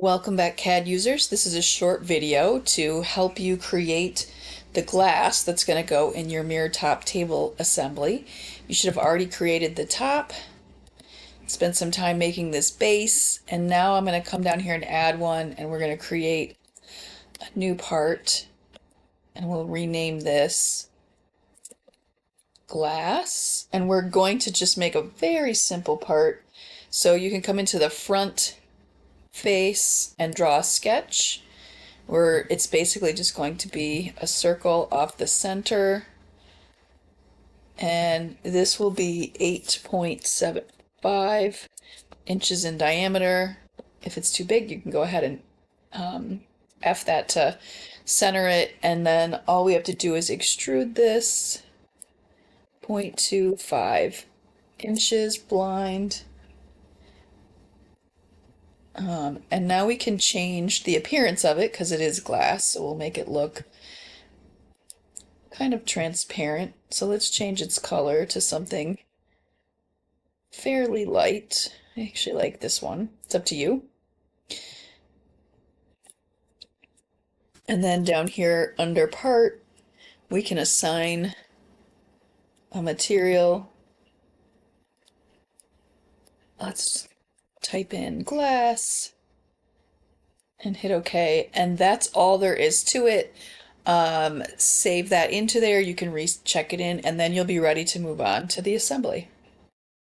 Welcome back, CAD users. This is a short video to help you create the glass that's going to go in your mirror top table assembly. You should have already created the top, spent some time making this base, and now I'm going to come down here and add one, and we're going to create a new part, and we'll rename this glass, and we're going to just make a very simple part. So you can come into the front face and draw a sketch where it's basically just going to be a circle off the center, and this will be 8.75 inches in diameter. If it's too big, you can go ahead and F that to center it, and then all we have to do is extrude this 0.25 inches blind. And now we can change the appearance of it because it is glass, so we'll make it look kind of transparent. So let's change its color to something fairly light. I actually like this one. It's up to you. And then down here under part, we can assign a material. Let's type in glass and hit OK, and that's all there is to it. Save that into there. You can recheck it in, and then you'll be ready to move on to the assembly.